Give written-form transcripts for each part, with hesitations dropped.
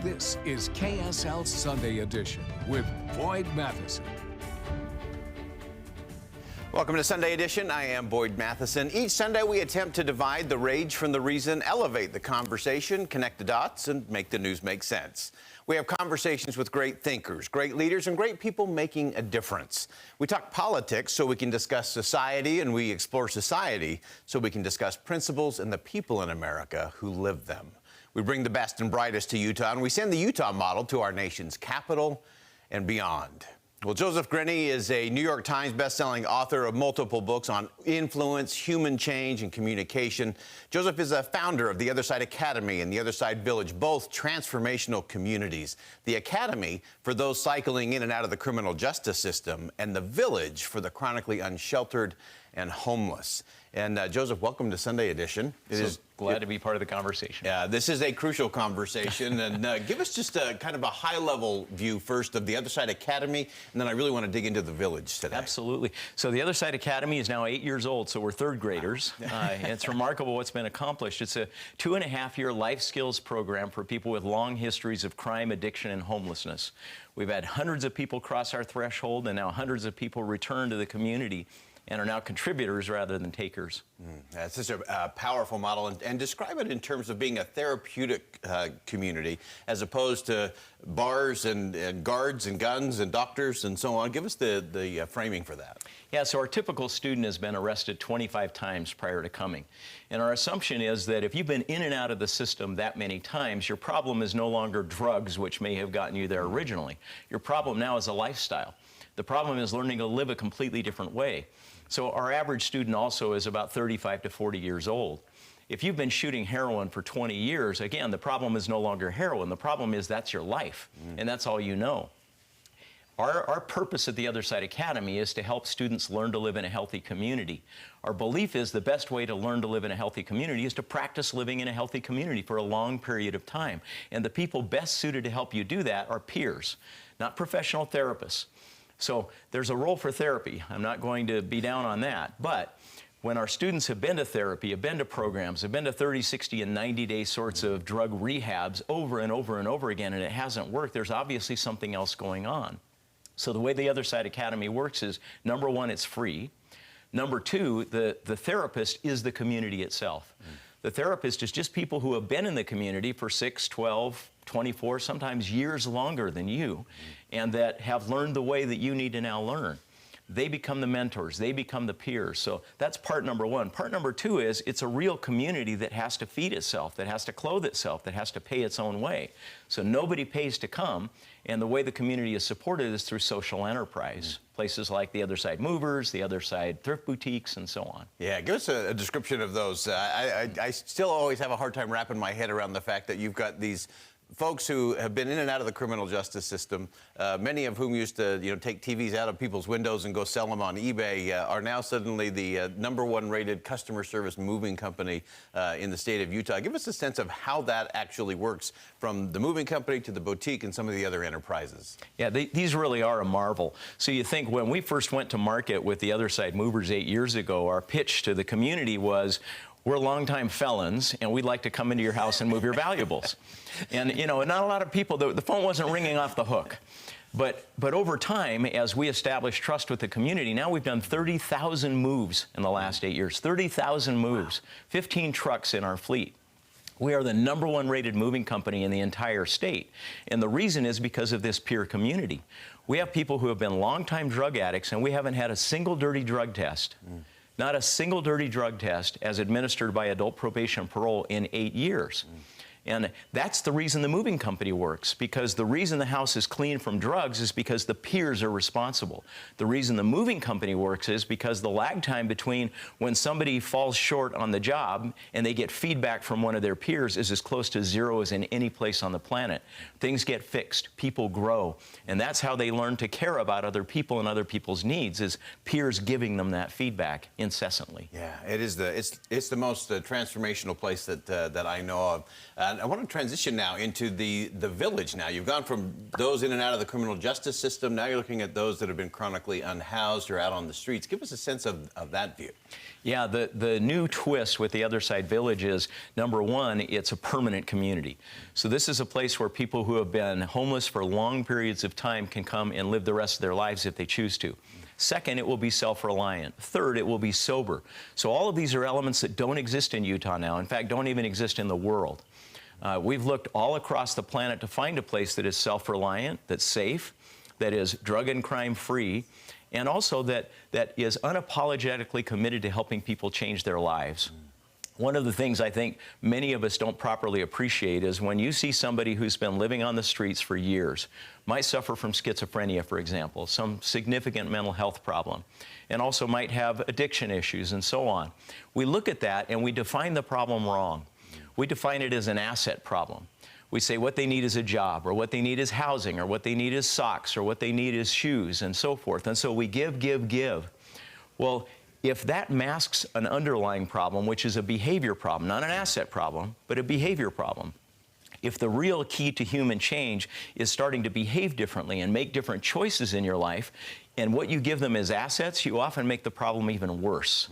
This is KSL Sunday Edition with Boyd Matheson. Welcome to Sunday Edition. I am Boyd Matheson. Each Sunday we attempt to divide the rage from the reason, elevate the conversation, connect the dots, and make the news make sense. We have conversations with great thinkers, great leaders, and great people making a difference. We talk politics so we can discuss society, and we explore society so we can discuss principles and the people in America who live them. We bring the best and brightest to Utah, and we send the Utah model to our nation's capital and beyond. Well, Joseph Grenny is a New York Times bestselling author of multiple books on influence, human change, and communication. Joseph is a founder of the Other Side Academy and the Other Side Village, both transformational communities. The Academy for those cycling in and out of the criminal justice system, and the Village for the chronically unsheltered and homeless. And Joseph, welcome to Sunday Edition. Glad to be part of the conversation. Yeah, this is a crucial conversation. And give us just a kind of a high-level view first of the Other Side Academy, and then I really want to dig into the Village today. Absolutely. So the Other Side Academy is now 8 years old, so we're third graders. It's remarkable what's been accomplished. It's a 2.5-year life skills program for people with long histories of crime, addiction, and homelessness. We've had hundreds of people cross our threshold, and now hundreds of people return to the community and are now contributors rather than takers. That's such a powerful model, and describe it in terms of being a therapeutic community as opposed to bars and guards and guns and doctors and so on. Give us the framing for that. Yeah, so our typical student has been arrested 25 times prior to coming. And our assumption is that if you've been in and out of the system that many times, your problem is no longer drugs, which may have gotten you there originally. Your problem now is a lifestyle. The problem is learning to live a completely different way. So our average student also is about 35 to 40 years old. If you've been shooting heroin for 20 years, again, the problem is no longer heroin. The problem is that's your life, and that's all you know. Our purpose at the Other Side Academy is to help students learn to live in a healthy community. Our belief is the best way to learn to live in a healthy community is to practice living in a healthy community for a long period of time. And the people best suited to help you do that are peers, not professional therapists. So there's a role for therapy. I'm not going to be down on that. But when our students have been to therapy, have been to programs, have been to 30, 60, and 90-day sorts of drug rehabs over and over and over again, and it hasn't worked, there's obviously something else going on. So the way the Other Side Academy works is, number one, it's free. Number two, the therapist is the community itself. The therapist is just people who have been in the community for 6, 12, 24, sometimes years longer than you, and that have learned the way that you need to now learn. They become the mentors, they become the peers. So that's part number one. Part number two is it's a real community that has to feed itself, that has to clothe itself, that has to pay its own way. So nobody pays to come, and the way the community is supported is through social enterprise. Places like the Other Side Movers, the Other Side Thrift Boutiques, and so on. Yeah, give us a description of those. I still always have a hard time wrapping my head around the fact that you've got these folks who have been in and out of the criminal justice system, many of whom used to, take TVs out of people's windows and go sell them on eBay, are now suddenly the #1 rated customer service moving company in the state of Utah. Give us a sense of how that actually works, from the moving company to the boutique and some of the other enterprises. Yeah, these really are a marvel. So you think when we first went to market with the Other Side Movers 8 years ago, our pitch to the community was, we're longtime felons, and we'd like to come into your house and move your valuables. And, not a lot of people, the phone wasn't ringing off the hook. But over time, as we established trust with the community, now we've done 30,000 moves in the last 8 years. 30,000 moves, 15 trucks in our fleet. We are the #1 rated moving company in the entire state. And the reason is because of this peer community. We have people who have been longtime drug addicts, and we haven't had a single dirty drug test. Not a single dirty drug test as administered by adult probation and parole in 8 years. And that's the reason the moving company works, because the reason the house is clean from drugs is because the peers are responsible. The reason the moving company works is because the lag time between when somebody falls short on the job and they get feedback from one of their peers is as close to zero as in any place on the planet. Things get fixed, people grow, and that's how they learn to care about other people and other people's needs, is peers giving them that feedback incessantly. Yeah, it's the most transformational place that I know of. Yeah, I want to transition now into the village now. You've gone from those in and out of the criminal justice system. Now you're looking at those that have been chronically unhoused or out on the streets. Give us a sense of that view. Yeah, the new twist with the Other Side Village is, number one, it's a permanent community. So this is a place where people who have been homeless for long periods of time can come and live the rest of their lives if they choose to. Second, it will be self-reliant. Third, it will be sober. So all of these are elements that don't exist in Utah now. In fact, don't even exist in the world. We've looked all across the planet to find a place that is self-reliant, that's safe, that is drug and crime-free, and also that is unapologetically committed to helping people change their lives. One of the things I think many of us don't properly appreciate is when you see somebody who's been living on the streets for years, might suffer from schizophrenia, for example, some significant mental health problem, and also might have addiction issues and so on. We look at that and we define the problem wrong. We define it as an asset problem. We say what they need is a job, or what they need is housing, or what they need is socks, or what they need is shoes, and so forth. And so we give. Well, if that masks an underlying problem, which is a behavior problem, not an asset problem, but a behavior problem, if the real key to human change is starting to behave differently and make different choices in your life, and what you give them as assets, you often make the problem even worse.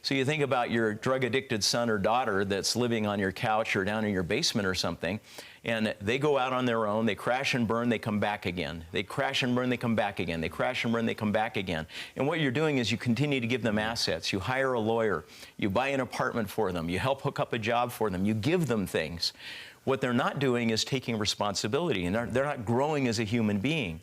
So you think about your drug-addicted son or daughter that's living on your couch or down in your basement or something, and they go out on their own, they crash and burn, they come back again. They crash and burn, they come back again. They crash and burn, they come back again. And what you're doing is you continue to give them assets. You hire a lawyer, you buy an apartment for them, you help hook up a job for them, you give them things. What they're not doing is taking responsibility, and they're not growing as a human being.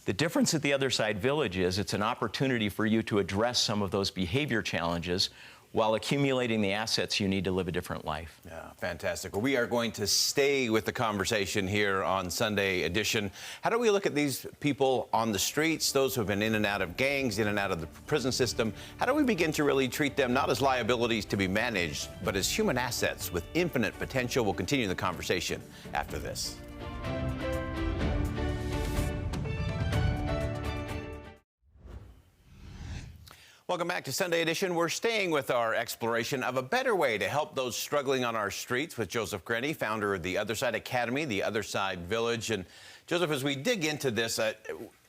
The difference at the Other Side Village is it's an opportunity for you to address some of those behavior challenges while accumulating the assets you need to live a different life. Yeah, fantastic. Well, we are going to stay with the conversation here on Sunday Edition. How do we look at these people on the streets, those who have been in and out of gangs, in and out of the prison system? How do we begin to really treat them not as liabilities to be managed, but as human assets with infinite potential? We'll continue the conversation after this. Welcome back to Sunday Edition. We're staying with our exploration of a better way to help those struggling on our streets with Joseph Grenny, founder of the Other Side Academy, the Other Side Village. And Joseph, as we dig into this,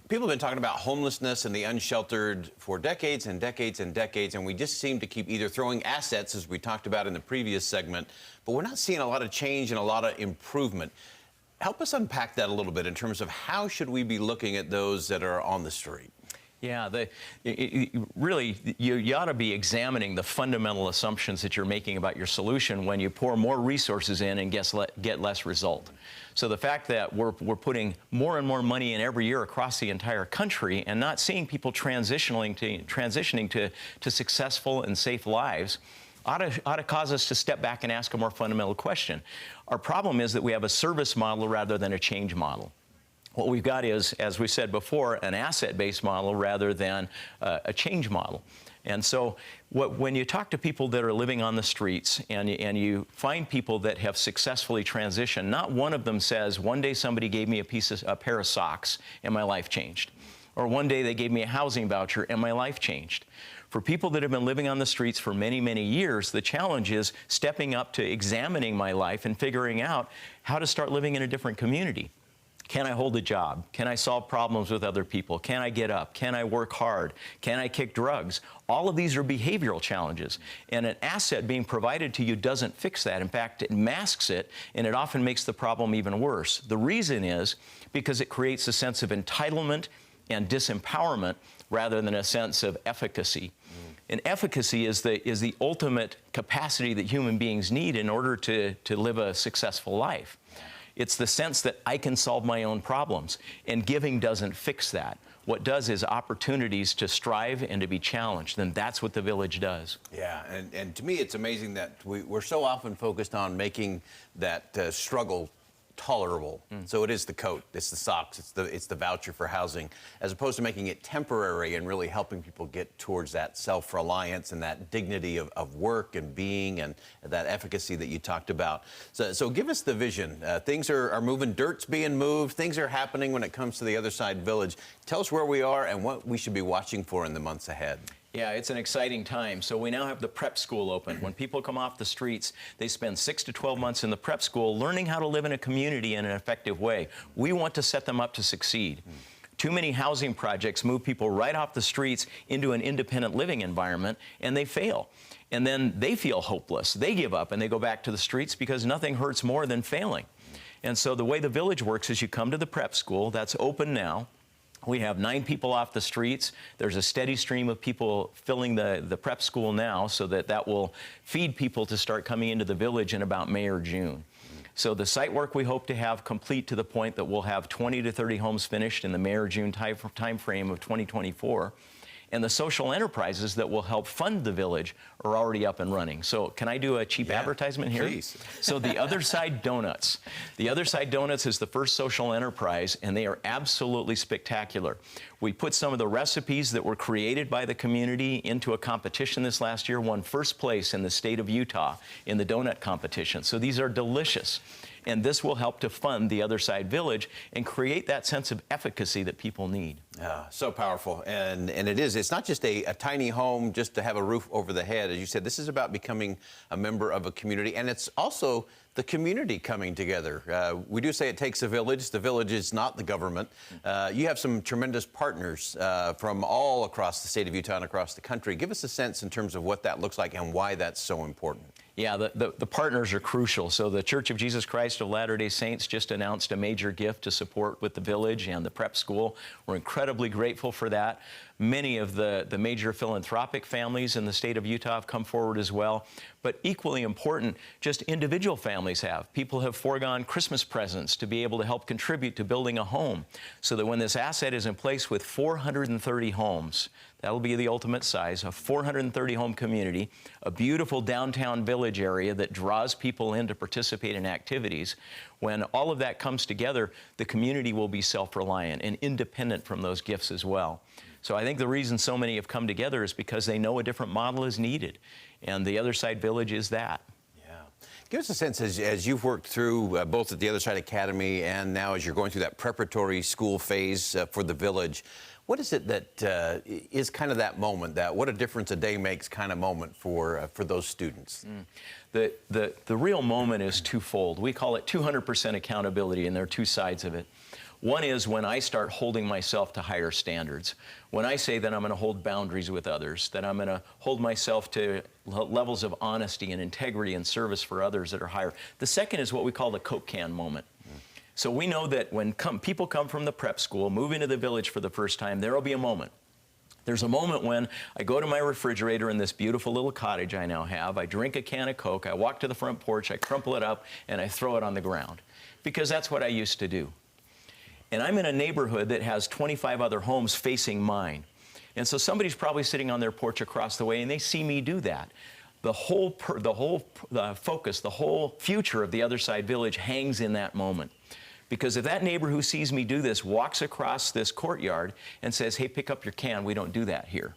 people have been talking about homelessness and the unsheltered for decades and decades and decades, and we just seem to keep either throwing assets, as we talked about in the previous segment, but we're not seeing a lot of change and a lot of improvement. Help us unpack that a little bit in terms of how should we be looking at those that are on the street? Yeah, really, you ought to be examining the fundamental assumptions that you're making about your solution when you pour more resources in and get less result. So the fact that we're putting more and more money in every year across the entire country and not seeing people transitioning to successful and safe lives ought to cause us to step back and ask a more fundamental question. Our problem is that we have a service model rather than a change model. What we've got is, as we said before, an asset-based model rather than a change model. And so when you talk to people that are living on the streets and you find people that have successfully transitioned, not one of them says, one day somebody gave me a pair of socks and my life changed. Or one day they gave me a housing voucher and my life changed. For people that have been living on the streets for many, many years, the challenge is stepping up to examining my life and figuring out how to start living in a different community. Can I hold a job? Can I solve problems with other people? Can I get up? Can I work hard? Can I kick drugs? All of these are behavioral challenges, and an asset being provided to you doesn't fix that. In fact, it masks it, and it often makes the problem even worse. The reason is because it creates a sense of entitlement and disempowerment rather than a sense of efficacy. And efficacy is the ultimate capacity that human beings need in order to live a successful life. It's the sense that I can solve my own problems, and giving doesn't fix that. What does is opportunities to strive and to be challenged, and that's what the village does. Yeah, and to me it's amazing that we're so often focused on making that struggle tolerable. So it is the coat, it's the socks, it's the voucher for housing, as opposed to making it temporary and really helping people get towards that self-reliance and that dignity of work and being and that efficacy that you talked about. So give us the vision. Things are moving, dirt's being moved, things are happening when it comes to the Other Side Village. Tell us where we are and what we should be watching for in the months ahead. Yeah, it's an exciting time. So we now have the prep school open. When people come off the streets, they spend 6 to 12 months in the prep school learning how to live in a community in an effective way. We want to set them up to succeed. Too many housing projects move people right off the streets into an independent living environment, and they fail. And then they feel hopeless. They give up and they go back to the streets because nothing hurts more than failing. And so the way the village works is you come to the prep school. That's open now. We have 9 people off the streets. There's a steady stream of people filling the prep school now, so that will feed people to start coming into the village in about May or June. So the site work we hope to have complete to the point that we'll have 20 to 30 homes finished in the May or June time frame of 2024. And the social enterprises that will help fund the village are already up and running. So can I do a cheap advertisement here? Please. So the Other Side Donuts. The Other Side Donuts is the first social enterprise, and they are absolutely spectacular. We put some of the recipes that were created by the community into a competition this last year, won first place in the state of Utah in the donut competition. So these are delicious. And this will help to fund the Other Side Village and create that sense of efficacy that people need. Yeah, so powerful. And it's not just a tiny home just to have a roof over the head. As you said, this is about becoming a member of a community, and it's also the community coming together. We do say it takes a village. The village is not the government. You have some tremendous partners from all across the state of Utah and across the country. Give us a sense in terms of what that looks like and why that's so important. Yeah, the partners are crucial. So the Church of Jesus Christ of Latter-day Saints just announced a major gift to support with the village and the prep school. We're incredibly grateful for that. Many of the major philanthropic families in the state of Utah have come forward as well. But equally important, just individual families have. People have foregone Christmas presents to be able to help contribute to building a home, so that when this asset is in place with 430 homes, that'll be the ultimate size, a 430 home community, a beautiful downtown village area that draws people in to participate in activities. When all of that comes together, the community will be self-reliant and independent from those gifts as well. So I think the reason so many have come together is because they know a different model is needed, and the Other Side Village is that. Yeah. Give us a sense, as you've worked through both at the Other Side Academy and now as you're going through that preparatory school phase for the village, what is it that is kind of that moment, that what a difference a day makes kind of moment for those students? The real moment is twofold. We call it 200% accountability, and there are two sides of it. One is when I start holding myself to higher standards. When I say that I'm going to hold boundaries with others, that I'm going to hold myself to levels of honesty and integrity and service for others that are higher. The second is what we call the Coke can moment. So we know that when people come from the prep school, move into the village for the first time, there will be a moment. There's a moment when I go to my refrigerator in this beautiful little cottage I now have, I drink a can of Coke, I walk to the front porch, I crumple it up, and I throw it on the ground. Because that's what I used to do. And I'm in a neighborhood that has 25 other homes facing mine. And so somebody's probably sitting on their porch across the way, and they see me do that. The whole focus, the whole future of the Other Side Village hangs in that moment. Because if that neighbor who sees me do this walks across this courtyard and says, hey, pick up your can, we don't do that here,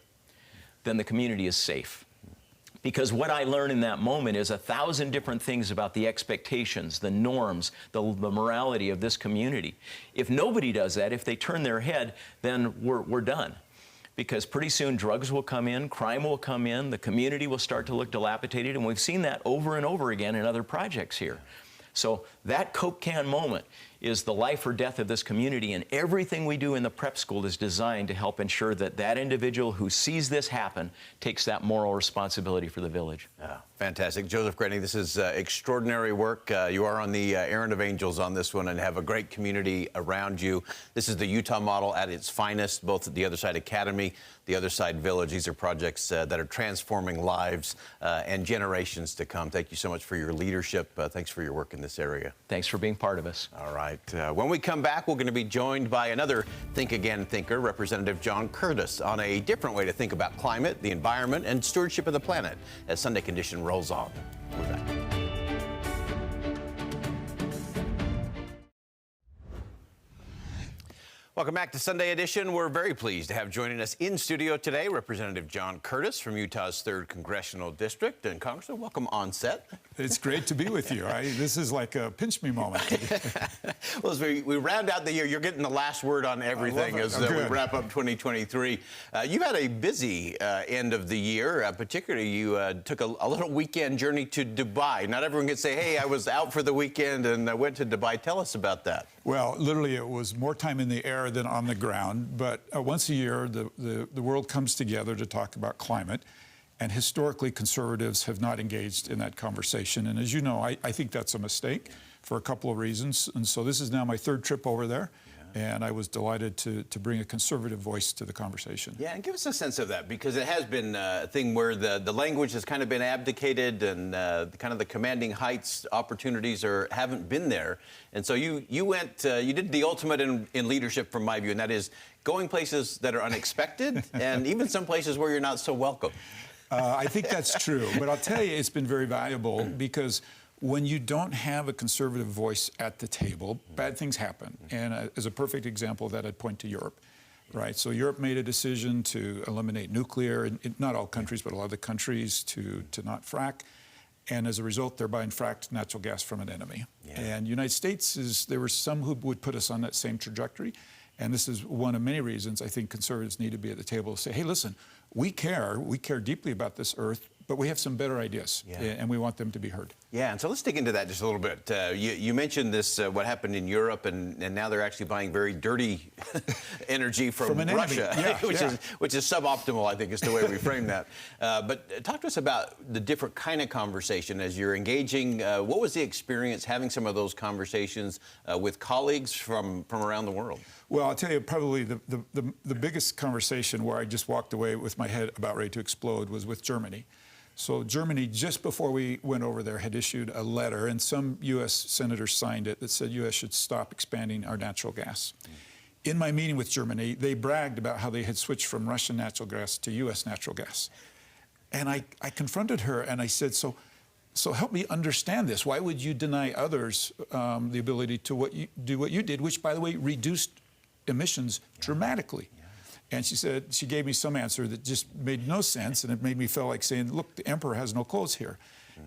then the community is safe. Because what I learn in that moment is 1,000 different things about the expectations, the norms, the morality of this community. If nobody does that, if they turn their head, then we're done. Because pretty soon drugs will come in, crime will come in, the community will start to look dilapidated, and we've seen that over and over again in other projects here. So that Coke can moment is the life or death of this community, and everything we do in the prep school is designed to help ensure that that individual who sees this happen takes that moral responsibility for the village. Fantastic. Joseph Grenny, this is extraordinary work. You are on the errand of angels on this one and have a great community around you. This is the Utah model at its finest, both at the Other Side Academy, the Other Side Village. These are projects that are transforming lives and generations to come. Thank you so much for your leadership. Thanks for your work in this area. Thanks for being part of us. All right. When we come back, we're going to be joined by another Think Again thinker, Representative John Curtis, on a different way to think about climate, the environment, and stewardship of the planet as Sunday Edition rolls on. We're back. Welcome back to Sunday Edition. We're very pleased to have joining us in studio today Representative John Curtis from Utah's 3rd Congressional District. And Congressman, welcome on set. It's great to be with you. This is like a pinch me moment. Well, as we round out the year, you're getting the last word on everything as we wrap up 2023. You had a busy end of the year. Particularly, you took a little weekend journey to Dubai. Not everyone can say, hey, I was out for the weekend and I went to Dubai. Tell us about that. Well, literally, it was more time in the air than on the ground. But once a year, the world comes together to talk about climate. And historically, conservatives have not engaged in that conversation. And as you know, I think that's a mistake for a couple of reasons. And so this is now my 3rd trip over there. And I was delighted to bring a conservative voice to the conversation. Yeah, and give us a sense of that, because it has been a thing where the language has kind of been abdicated and kind of the commanding heights opportunities haven't been there. And so you did the ultimate in leadership from my view, and that is going places that are unexpected and even some places where you're not so welcome. I think that's true. But I'll tell you, it's been very valuable because when you don't have a conservative voice at the table, bad things happen. And as a perfect example of that, I'd point to Europe, right? So Europe made a decision to eliminate nuclear, not all countries, but a lot of the countries to not frack. And as a result, they're buying fracked natural gas from an enemy. Yeah. And United States, there were some who would put us on that same trajectory. And this is one of many reasons I think conservatives need to be at the table to say, hey, listen, we care deeply about this earth, but we have some better ideas, and we want them to be heard. Yeah, and so let's dig into that just a little bit. You mentioned this, what happened in Europe, and now they're actually buying very dirty energy from Russia, which is suboptimal, I think, is the way we frame that. But talk to us about the different kind of conversation as you're engaging. What was the experience having some of those conversations with colleagues from around the world? Well, I'll tell you, probably the biggest conversation where I just walked away with my head about ready to explode was with Germany. So Germany, just before we went over there, had issued a letter, and some U.S. senators signed it, that said U.S. should stop expanding our natural gas. In my meeting with Germany, they bragged about how they had switched from Russian natural gas to U.S. natural gas. And I confronted her, and I said, so help me understand this. Why would you deny others the ability to do what you did, which, by the way, reduced emissions dramatically? And she gave me some answer that just made no sense, and it made me feel like saying, look, the emperor has no clothes here.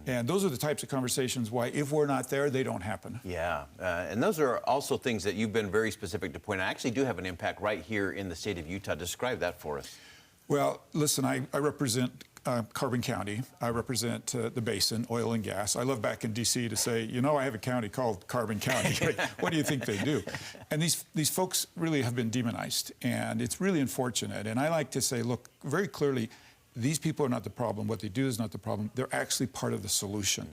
And those are the types of conversations why, if we're not there, they don't happen. Yeah, and those are also things that you've been very specific to point out. Actually do have an impact right here in the state of Utah. Describe that for us. Well, listen, I represent Carbon County. I represent the basin, oil and gas. I love back in D.C. to say, you know, I have a county called Carbon County. What do you think they do? And these folks really have been demonized, and it's really unfortunate. And I like to say, look, very clearly, these people are not the problem. What they do is not the problem. They're actually part of the solution.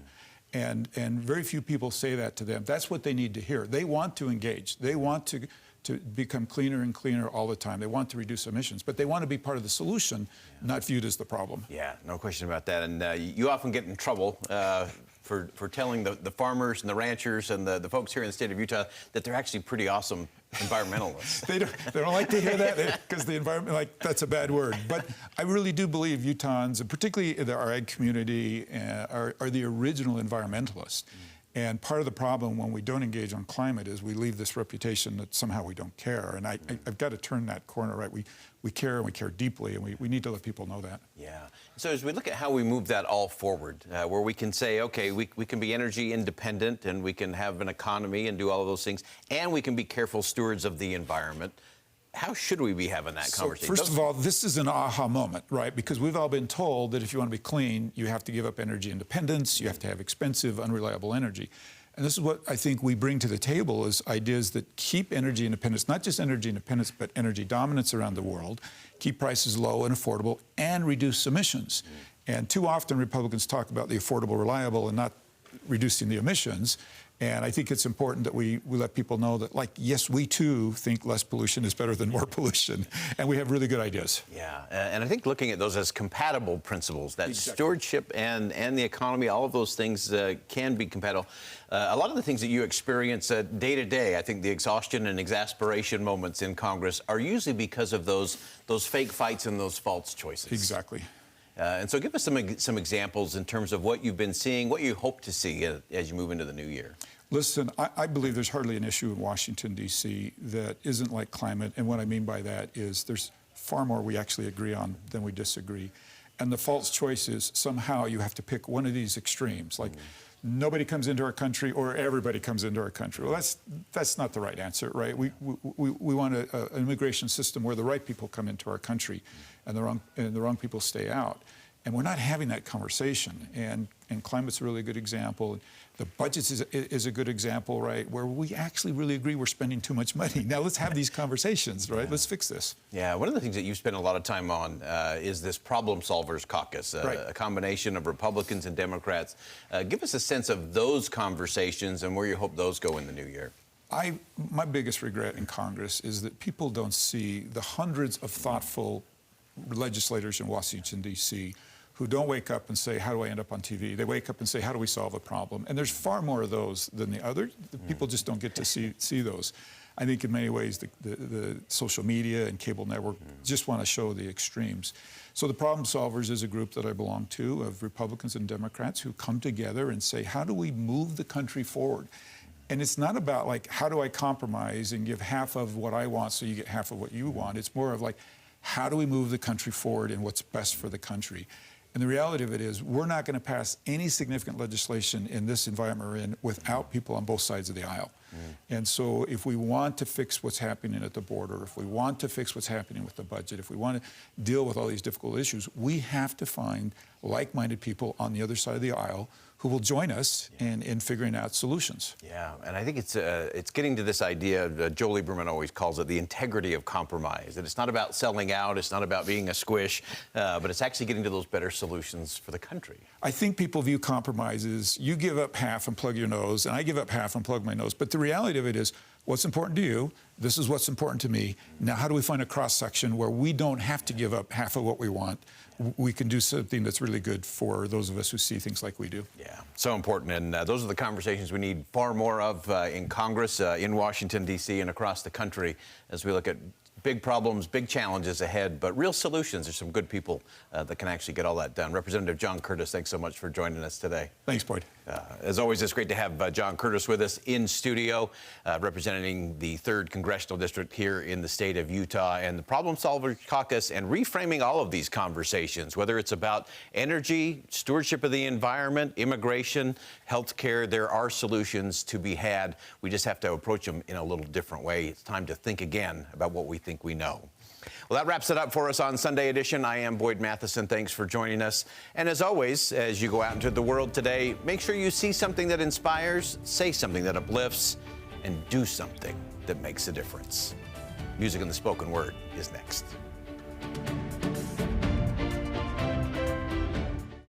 And very few people say that to them. That's what they need to hear. They want to engage. They want to become cleaner and cleaner all the time. They want to reduce emissions, but they want to be part of the solution, not viewed as the problem. Yeah, no question about that. And you often get in trouble for telling the farmers and the ranchers and the folks here in the state of Utah that they're actually pretty awesome environmentalists. They don't like to hear that because the environment, like, that's a bad word. But I really do believe Utahns, and particularly our ag community, are the original environmentalists. And part of the problem when we don't engage on climate is we leave this reputation that somehow we don't care. And I've got to turn that corner, right? We care, and we care deeply, and we need to let people know that. Yeah. So as we look at how we move that all forward, where we can say, okay, we can be energy independent, and we can have an economy and do all of those things, and we can be careful stewards of the environment. How should we be having that conversation? First of all, this is an aha moment, right? Because we've all been told that if you want to be clean, you have to give up energy independence, you have to have expensive, unreliable energy. And this is what I think we bring to the table, is ideas that keep energy independence, not just energy independence, but energy dominance around the world, keep prices low and affordable, and reduce emissions. And too often Republicans talk about the affordable, reliable, and not reducing the emissions. And I think it's important that we let people know that, like, yes, we too think less pollution is better than more pollution, and we have really good ideas. Yeah, and I think looking at those as compatible principles, that stewardship and the economy, all of those things can be compatible. A lot of the things that you experience day to day, I think the exhaustion and exasperation moments in Congress are usually because of those fake fights and those false choices. Exactly. And so give us some examples in terms of what you've been seeing, what you hope to see as you move into the new year. Listen, I believe there's hardly an issue in Washington, D.C. that isn't like climate. And what I mean by that is there's far more we actually agree on than we disagree. And the false choice is somehow you have to pick one of these extremes, like nobody comes into our country or everybody comes into our country. Well, that's not the right answer, right? We want an immigration system where the right people come into our country and the wrong people stay out. And we're not having that conversation. And climate's a really good example. The budgets is a good example, right, where we actually really agree we're spending too much money. Now let's have these conversations, right? Let's fix this. Yeah, one of the things that you spend a lot of time on is this Problem Solvers Caucus, a combination of Republicans and Democrats. Give us a sense of those conversations and where you hope those go in the new year. My biggest regret in Congress is that people don't see the hundreds of thoughtful legislators in Washington, D.C., who don't wake up and say, how do I end up on TV? They wake up and say, how do we solve a problem? And there's far more of those than the others. People just don't get to see those. I think in many ways the social media and cable network just want to show the extremes. So the Problem Solvers is a group that I belong to of Republicans and Democrats who come together and say, how do we move the country forward? And it's not about like, how do I compromise and give half of what I want so you get half of what you want? It's more of like, how do we move the country forward and what's best for the country? And the reality of it is we're not going to pass any significant legislation in this environment we're in without people on both sides of the aisle. And so if we want to fix what's happening at the border, if we want to fix what's happening with the budget, if we want to deal with all these difficult issues, we have to find like-minded people on the other side of the aisle who will join us in figuring out solutions. Yeah, and I think it's getting to this idea, Joe Lieberman always calls it the integrity of compromise, that it's not about selling out, it's not about being a squish, but it's actually getting to those better solutions for the country. I think people view compromise as you give up half and plug your nose, and I give up half and plug my nose. But the reality of it is, what's important to you, this is what's important to me. Now, how do we find a cross-section where we don't have to give up half of what we want? We can do something that's really good for those of us who see things like we do. Yeah, so important. And those are the conversations we need far more of in Congress, in Washington, D.C., and across the country as we look at big problems, big challenges ahead, but real solutions. There's some good people that can actually get all that done. Representative John Curtis, thanks so much for joining us today. Thanks, Boyd. As always, it's great to have John Curtis with us in studio, representing the 3rd Congressional District here in the state of Utah, and the Problem Solver Caucus, and reframing all of these conversations, whether it's about energy, stewardship of the environment, immigration, health care. There are solutions to be had. We just have to approach them in a little different way. It's time to think again about what we think we know. Well, that wraps it up for us on Sunday Edition. I am Boyd Matheson. Thanks for joining us. And as always, as you go out into the world today, make sure you see something that inspires, say something that uplifts, and do something that makes a difference. Music and the spoken word is next.